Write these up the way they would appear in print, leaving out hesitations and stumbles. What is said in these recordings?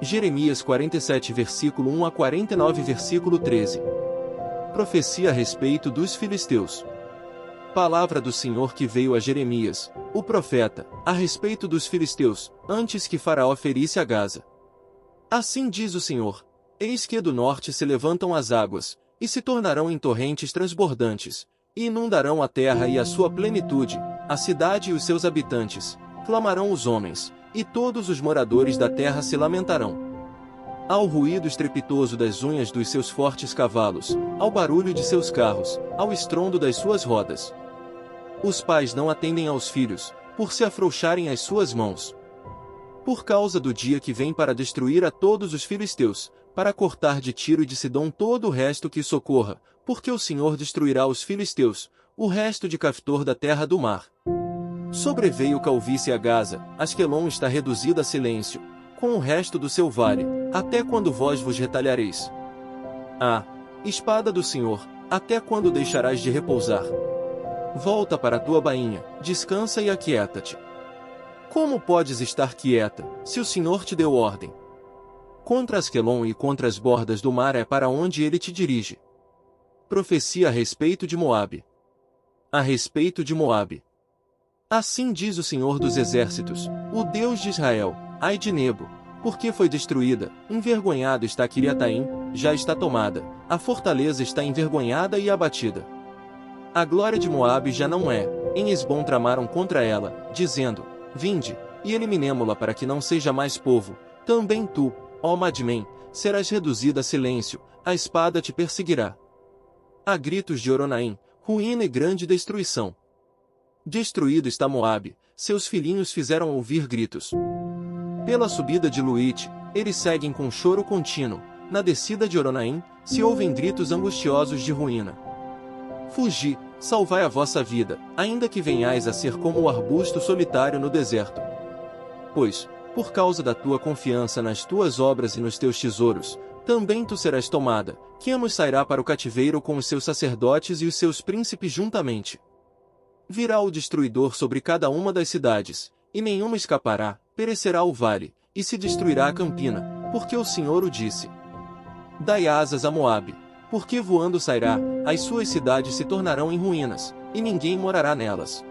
Jeremias 47 versículo 1 a 49 versículo 13. Profecia a respeito dos filisteus. Palavra do Senhor que veio a Jeremias, o profeta, a respeito dos filisteus, antes que Faraó ferisse a Gaza. Assim diz o Senhor: eis que do norte se levantam as águas, e se tornarão em torrentes transbordantes, e inundarão a terra e a sua plenitude, a cidade e os seus habitantes. Clamarão os homens, e todos os moradores da terra se lamentarão. Ao ruído estrepitoso das unhas dos seus fortes cavalos, ao barulho de seus carros, ao estrondo das suas rodas. Os pais não atendem aos filhos, por se afrouxarem as suas mãos. Por causa do dia que vem para destruir a todos os filisteus, para cortar de Tiro e de Sidom todo o resto que socorra, porque o Senhor destruirá os filisteus, o resto de Caftor da terra do mar. Sobreveio calvície a Gaza, Asquelon está reduzida a silêncio, com o resto do seu vale, até quando vós vos retalhareis? Ah, espada do Senhor, até quando deixarás de repousar? Volta para a tua bainha, descansa e aquieta-te. Como podes estar quieta, se o Senhor te deu ordem? Contra Asquelon e contra as bordas do mar é para onde ele te dirige. Profecia a respeito de Moabe. A respeito de Moabe. Assim diz o Senhor dos Exércitos, o Deus de Israel: ai de Nebo, porque foi destruída, envergonhado está Quiriataim, já está tomada, a fortaleza está envergonhada e abatida. A glória de Moabe já não é, em Esbom tramaram contra ela, dizendo: vinde, e eliminemo-la para que não seja mais povo. Também tu, ó Madmen, serás reduzida a silêncio, a espada te perseguirá. Há gritos de Oronaim, ruína e grande destruição. Destruído está Moabe, seus filhinhos fizeram ouvir gritos. Pela subida de Luite, eles seguem com choro contínuo, na descida de Oronaim, se ouvem gritos angustiosos de ruína. Fugi, salvai a vossa vida, ainda que venhais a ser como o arbusto solitário no deserto. Pois, por causa da tua confiança nas tuas obras e nos teus tesouros, também tu serás tomada, Quemos sairá para o cativeiro com os seus sacerdotes e os seus príncipes juntamente. Virá o destruidor sobre cada uma das cidades, e nenhuma escapará, perecerá o vale, e se destruirá a campina, porque o Senhor o disse. Dai asas a Moabe, porque voando sairá, as suas cidades se tornarão em ruínas, e ninguém morará nelas.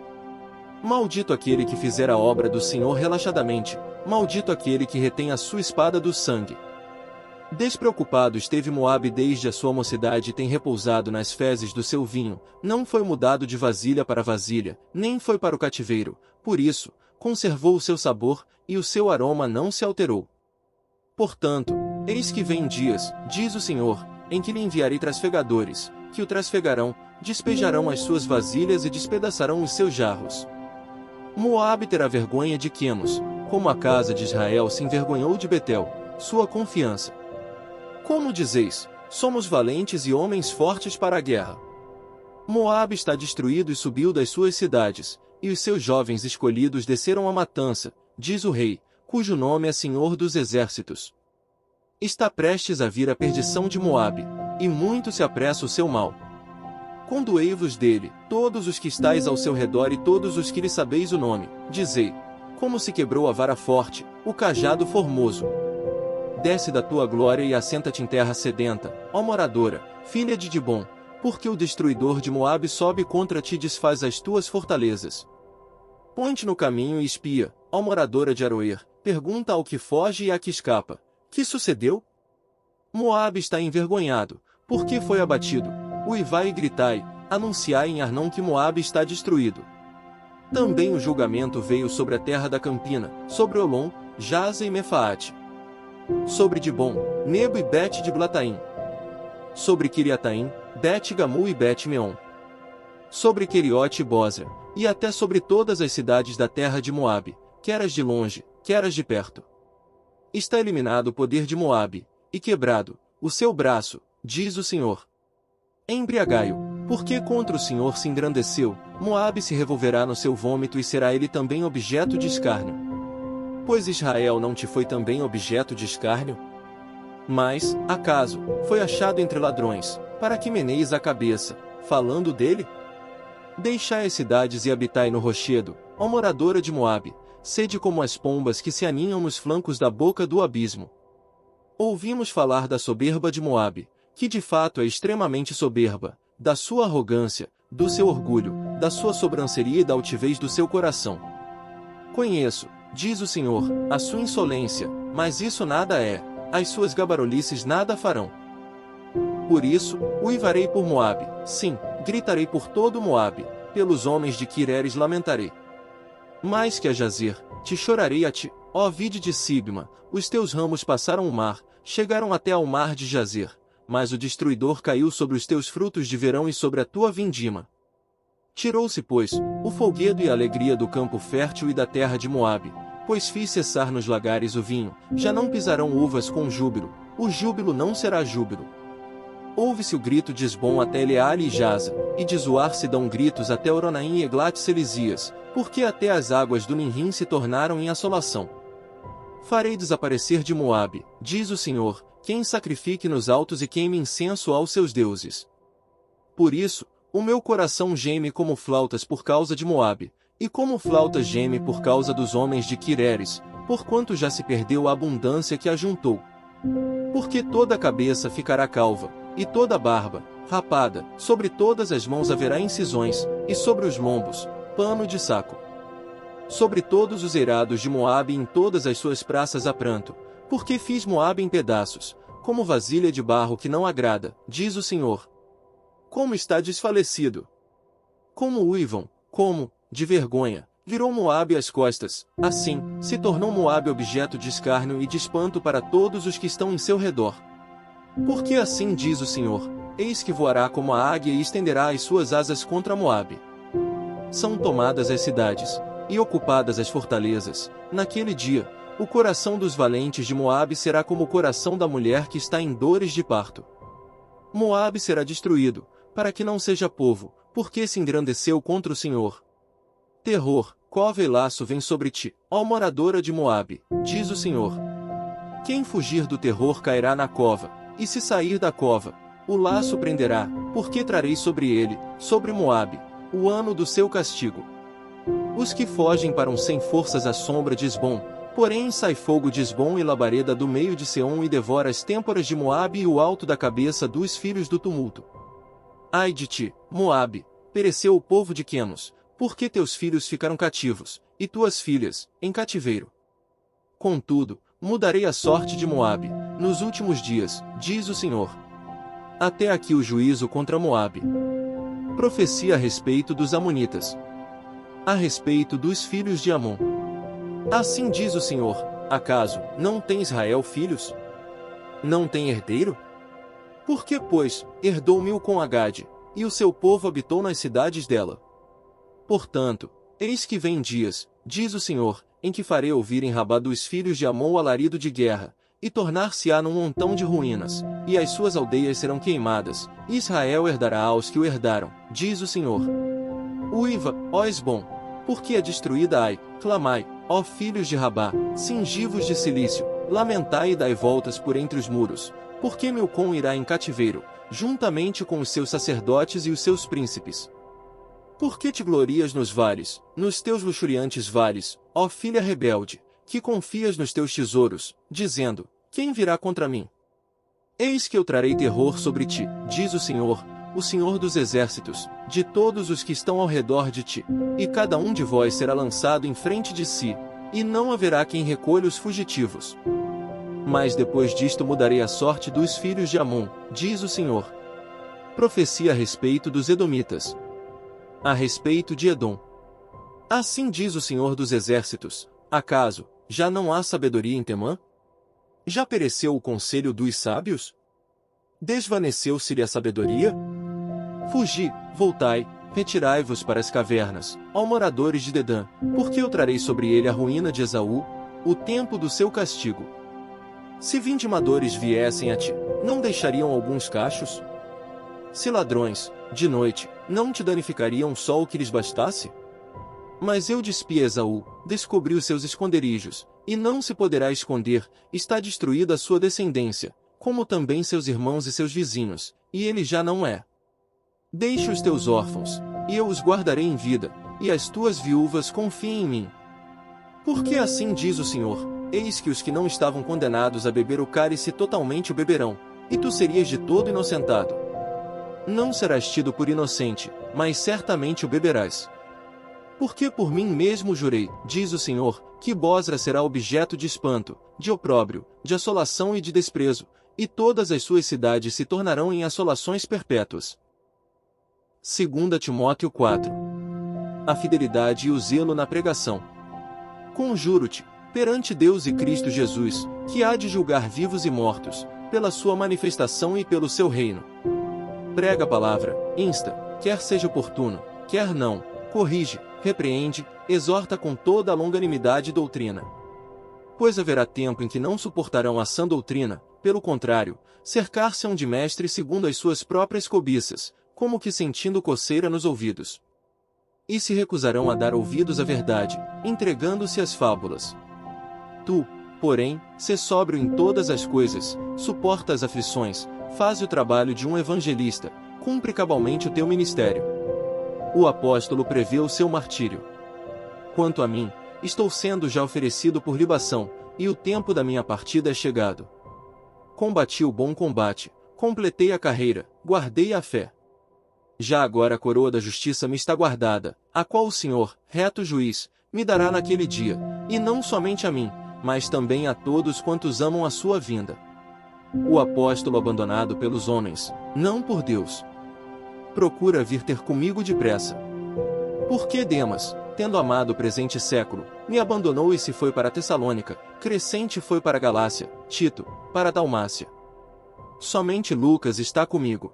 Maldito aquele que fizer a obra do Senhor relaxadamente, maldito aquele que retém a sua espada do sangue. Despreocupado esteve Moabe desde a sua mocidade e tem repousado nas fezes do seu vinho, não foi mudado de vasilha para vasilha, nem foi para o cativeiro, por isso, conservou o seu sabor, e o seu aroma não se alterou. Portanto, eis que vem dias, diz o Senhor, em que lhe enviarei trasfegadores, que o trasfegarão, despejarão as suas vasilhas e despedaçarão os seus jarros. Moabe terá vergonha de Quemos, como a casa de Israel se envergonhou de Betel, sua confiança. Como dizeis, somos valentes e homens fortes para a guerra. Moabe está destruído e subiu das suas cidades, e os seus jovens escolhidos desceram à matança, diz o rei, cujo nome é Senhor dos Exércitos. Está prestes a vir a perdição de Moabe, e muito se apressa o seu mal. Condoei-vos dele, todos os que estáis ao seu redor e todos os que lhe sabeis o nome, dizei, como se quebrou a vara forte, o cajado formoso. Desce da tua glória e assenta-te em terra sedenta, ó moradora, filha de Dibom, porque o destruidor de Moabe sobe contra ti e desfaz as tuas fortalezas. Põe-te no caminho e espia, ó moradora de Aroer, pergunta ao que foge e a que escapa. Que sucedeu? Moabe está envergonhado, porque foi abatido. Uivai e gritai, anunciai em Arnon que Moabe está destruído. Também o julgamento veio sobre a terra da Campina, sobre Olom, Jaza e Mefaate. Sobre Dibom, Nebo e Bet de Blataim. Sobre Quiriataim, Bet Gamu e Bet Meon. Sobre Queriote e Bozra, e até sobre todas as cidades da terra de Moabe, queras de longe, queras de perto. Está eliminado o poder de Moabe, e quebrado, o seu braço, diz o Senhor. Embriagai-o, porque contra o Senhor se engrandeceu, Moabe se revolverá no seu vômito e será ele também objeto de escárnio. Pois Israel não te foi também objeto de escárnio? Mas, acaso, foi achado entre ladrões, para que meneis a cabeça, falando dele? Deixai as cidades e habitai no rochedo, ó moradora de Moabe, sede como as pombas que se aninham nos flancos da boca do abismo. Ouvimos falar da soberba de Moabe, que de fato é extremamente soberba, da sua arrogância, do seu orgulho, da sua sobranceria e da altivez do seu coração. Conheço, diz o Senhor, a sua insolência, mas isso nada é, as suas gabarolices nada farão. Por isso, uivarei por Moabe, sim, gritarei por todo Moabe, pelos homens de Quireres lamentarei. Mais que a Jazer, te chorarei a ti, ó vide de Sibma, os teus ramos passaram o mar, chegaram até ao mar de Jazer, mas o destruidor caiu sobre os teus frutos de verão e sobre a tua vindima. Tirou-se, pois, o folguedo e a alegria do campo fértil e da terra de Moabe, pois fiz cessar nos lagares o vinho, já não pisarão uvas com júbilo, o júbilo não será júbilo. Ouve-se o grito de Esbom até Eleale e Jaza, e de Zoar se dão gritos até Oronaim e Eglat-Selisias, porque até as águas do Ninrim se tornaram em assolação. Farei desaparecer de Moabe, diz o Senhor, quem sacrifique nos altos e queime incenso aos seus deuses. Por isso, o meu coração geme como flautas por causa de Moabe, e como flautas geme por causa dos homens de Quireres, porquanto já se perdeu a abundância que ajuntou. Porque toda a cabeça ficará calva, e toda a barba, rapada, sobre todas as mãos haverá incisões, e sobre os lombos, pano de saco. Sobre todos os eirados de Moabe e em todas as suas praças há pranto, porque fiz Moabe em pedaços, como vasilha de barro que não agrada, diz o Senhor. Como está desfalecido! Como uivam, como, de vergonha, virou Moabe as costas, assim, se tornou Moabe objeto de escárnio e de espanto para todos os que estão em seu redor. Porque assim diz o Senhor, eis que voará como a águia e estenderá as suas asas contra Moabe. São tomadas as cidades, e ocupadas as fortalezas, naquele dia, o coração dos valentes de Moabe será como o coração da mulher que está em dores de parto. Moabe será destruído, para que não seja povo, porque se engrandeceu contra o Senhor. Terror, cova e laço vem sobre ti, ó moradora de Moabe, diz o Senhor. Quem fugir do terror cairá na cova, e se sair da cova, o laço prenderá, porque trarei sobre ele, sobre Moabe, o ano do seu castigo. Os que fogem param sem forças à sombra de Esbom, porém sai fogo de Esbom e labareda do meio de Seom e devora as têmporas de Moabe e o alto da cabeça dos filhos do tumulto. Ai de ti, Moabe, pereceu o povo de Quenos, porque teus filhos ficaram cativos, e tuas filhas, em cativeiro. Contudo, mudarei a sorte de Moabe, nos últimos dias, diz o Senhor. Até aqui o juízo contra Moabe. Profecia a respeito dos Amonitas. A respeito dos filhos de Amon. Assim diz o Senhor, acaso, não tem Israel filhos? Não tem herdeiro? Por que, pois, herdou-me com Agade, e o seu povo habitou nas cidades dela? Portanto, eis que vem dias, diz o Senhor, em que farei ouvir em Rabá dos filhos de Amon o alarido de guerra, e tornar-se-á num montão de ruínas, e as suas aldeias serão queimadas, e Israel herdará aos que o herdaram, diz o Senhor. Uiva, ó Esbom, porque é destruída Ai, clamai, ó filhos de Rabá, cingivos de cilício, lamentai e dai voltas por entre os muros, porque Milcom irá em cativeiro, juntamente com os seus sacerdotes e os seus príncipes. Por que te glorias nos vales, nos teus luxuriantes vales, ó filha rebelde, que confias nos teus tesouros, dizendo, quem virá contra mim? Eis que eu trarei terror sobre ti, diz o Senhor dos exércitos, de todos os que estão ao redor de ti, e cada um de vós será lançado em frente de si, e não haverá quem recolha os fugitivos. Mas depois disto mudarei a sorte dos filhos de Amon, diz o Senhor. Profecia a respeito dos Edomitas. A respeito de Edom. Assim diz o Senhor dos exércitos, acaso, já não há sabedoria em Temã? Já pereceu o conselho dos sábios? Desvaneceu-se-lhe a sabedoria? Fugi, voltai, retirai-vos para as cavernas, ó moradores de Dedã, porque eu trarei sobre ele a ruína de Esaú, o tempo do seu castigo. Se vindimadores viessem a ti, não deixariam alguns cachos? Se ladrões, de noite, não te danificariam só o que lhes bastasse? Mas eu despi Esaú, descobri os seus esconderijos, e não se poderá esconder, está destruída a sua descendência, como também seus irmãos e seus vizinhos, e ele já não é. Deixe os teus órfãos, e eu os guardarei em vida, e as tuas viúvas confiem em mim. Porque assim diz o Senhor: eis que os que não estavam condenados a beber o cálice totalmente o beberão, e tu serias de todo inocentado. Não serás tido por inocente, mas certamente o beberás. Porque por mim mesmo jurei, diz o Senhor, que Bosra será objeto de espanto, de opróbrio, de assolação e de desprezo, e todas as suas cidades se tornarão em assolações perpétuas. 2 Timóteo 4. A fidelidade e o zelo na pregação. Conjuro-te, perante Deus e Cristo Jesus, que há de julgar vivos e mortos, pela sua manifestação e pelo seu reino. Prega a palavra, insta, quer seja oportuno, quer não, corrige, repreende, exorta com toda a longanimidade e doutrina. Pois haverá tempo em que não suportarão a sã doutrina, pelo contrário, cercar-se-ão de mestres segundo as suas próprias cobiças, como que sentindo coceira nos ouvidos. E se recusarão a dar ouvidos à verdade, entregando-se às fábulas. Tu, porém, sê sóbrio em todas as coisas, suporta as aflições, faz o trabalho de um evangelista, cumpre cabalmente o teu ministério. O apóstolo prevê o seu martírio. Quanto a mim, estou sendo já oferecido por libação, e o tempo da minha partida é chegado. Combati o bom combate, completei a carreira, guardei a fé. Já agora a coroa da justiça me está guardada, a qual o Senhor, reto juiz, me dará naquele dia, e não somente a mim, mas também a todos quantos amam a sua vinda. O apóstolo abandonado pelos homens, não por Deus. Procura vir ter comigo depressa. Porque Demas, tendo amado o presente século, me abandonou e se foi para Tessalônica, Crescente foi para Galácia, Tito, para Dalmácia. Somente Lucas está comigo.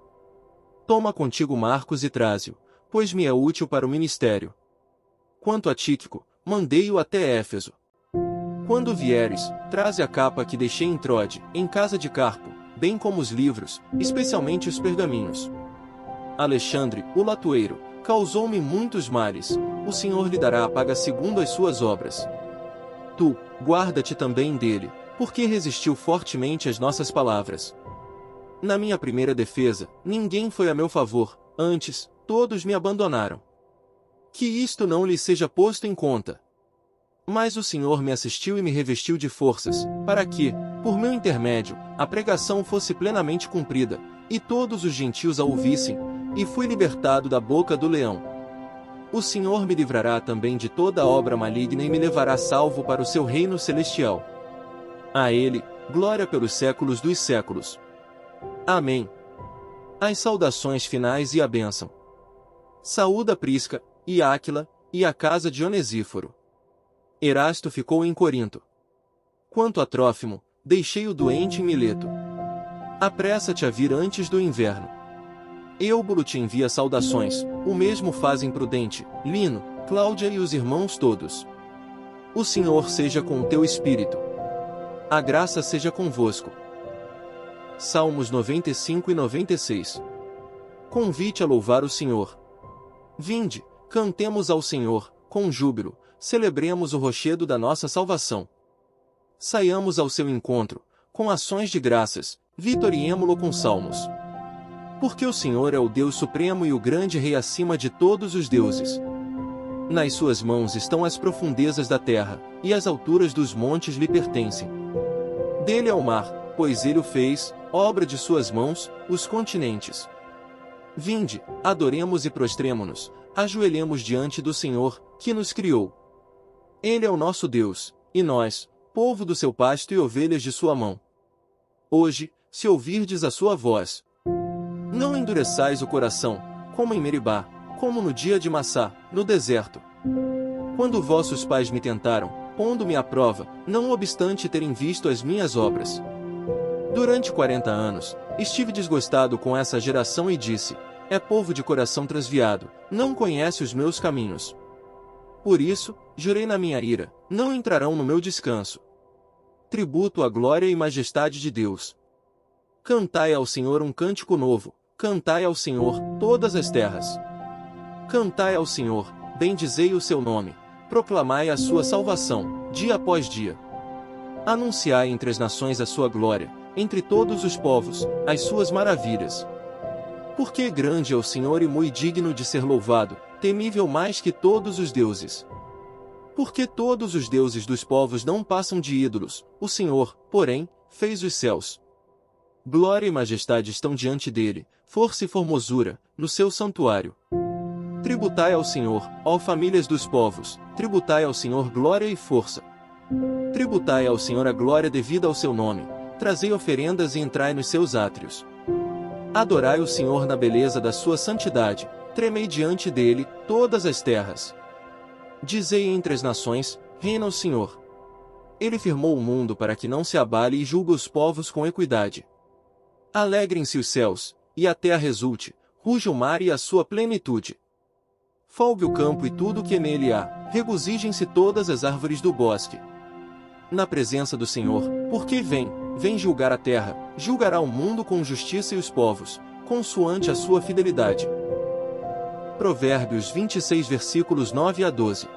Toma contigo Marcos e traze-o, pois me é útil para o ministério. Quanto a Tíquico, mandei-o até Éfeso. Quando vieres, traze a capa que deixei em Trode, em casa de Carpo, bem como os livros, especialmente os pergaminhos. Alexandre, o latoeiro, causou-me muitos males, o Senhor lhe dará a paga segundo as suas obras. Tu, guarda-te também dele, porque resistiu fortemente às nossas palavras. Na minha primeira defesa, ninguém foi a meu favor, antes, todos me abandonaram. Que isto não lhe seja posto em conta. Mas o Senhor me assistiu e me revestiu de forças, para que, por meu intermédio, a pregação fosse plenamente cumprida, e todos os gentios a ouvissem, e fui libertado da boca do leão. O Senhor me livrará também de toda obra maligna e me levará salvo para o seu reino celestial. A Ele, glória pelos séculos dos séculos. Amém. As saudações finais e a bênção. Saúda Prisca, e Áquila, e a casa de Onesíforo. Erasto ficou em Corinto. Quanto a Trófimo, deixei-o doente em Mileto. Apressa-te a vir antes do inverno. Eubulo te envia saudações, o mesmo fazem Prudente, Lino, Cláudia e os irmãos todos. O Senhor seja com o teu espírito. A graça seja convosco. Salmos 95 e 96. Convite a louvar o Senhor. Vinde, cantemos ao Senhor, com júbilo, celebremos o rochedo da nossa salvação. Saiamos ao seu encontro, com ações de graças, vitoriemo-lo com salmos. Porque o Senhor é o Deus supremo e o grande Rei acima de todos os deuses. Nas suas mãos estão as profundezas da terra, e as alturas dos montes lhe pertencem. Dele é o mar, pois ele o fez, obra de suas mãos, os continentes. Vinde, adoremos e prostremo-nos, ajoelhemos diante do Senhor, que nos criou. Ele é o nosso Deus, e nós, povo do seu pasto e ovelhas de sua mão. Hoje, se ouvirdes a sua voz, não endureçais o coração, como em Meribá, como no dia de Massá, no deserto. Quando vossos pais me tentaram, pondo-me à prova, não obstante terem visto as minhas obras. Durante 40 anos, estive desgostado com essa geração e disse: é povo de coração transviado, não conhece os meus caminhos. Por isso, jurei na minha ira, não entrarão no meu descanso. Tributo à glória e majestade de Deus. Cantai ao Senhor um cântico novo, cantai ao Senhor, todas as terras. Cantai ao Senhor, bendizei o seu nome, proclamai a sua salvação, dia após dia. Anunciai entre as nações a sua glória, entre todos os povos, as suas maravilhas. Porque grande é o Senhor e muito digno de ser louvado, temível mais que todos os deuses. Porque todos os deuses dos povos não passam de ídolos, o Senhor, porém, fez os céus. Glória e majestade estão diante dele, força e formosura, no seu santuário. Tributai ao Senhor, ó famílias dos povos, tributai ao Senhor glória e força. Tributai ao Senhor a glória devida ao seu nome, trazei oferendas e entrai nos seus átrios. Adorai o Senhor na beleza da sua santidade, tremei diante dele, todas as terras. Dizei entre as nações, reina o Senhor. Ele firmou o mundo para que não se abale e julga os povos com equidade. Alegrem-se os céus, e a terra exulte, ruja o mar e a sua plenitude. Folgue o campo e tudo o que nele há, regozijem-se todas as árvores do bosque. Na presença do Senhor, porque vem julgar a terra, julgará o mundo com justiça e os povos, consoante a sua fidelidade. Provérbios 26 versículos 9 a 12.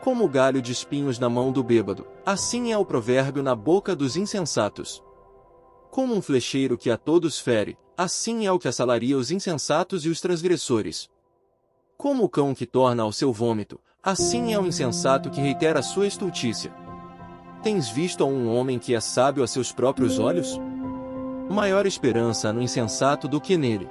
Como o galho de espinhos na mão do bêbado, assim é o provérbio na boca dos insensatos. Como um flecheiro que a todos fere, assim é o que assalaria os insensatos e os transgressores. Como o cão que torna ao seu vômito, assim é o insensato que reitera a sua estultícia. Tens visto a um homem que é sábio a seus próprios olhos? Maior esperança há no insensato do que nele.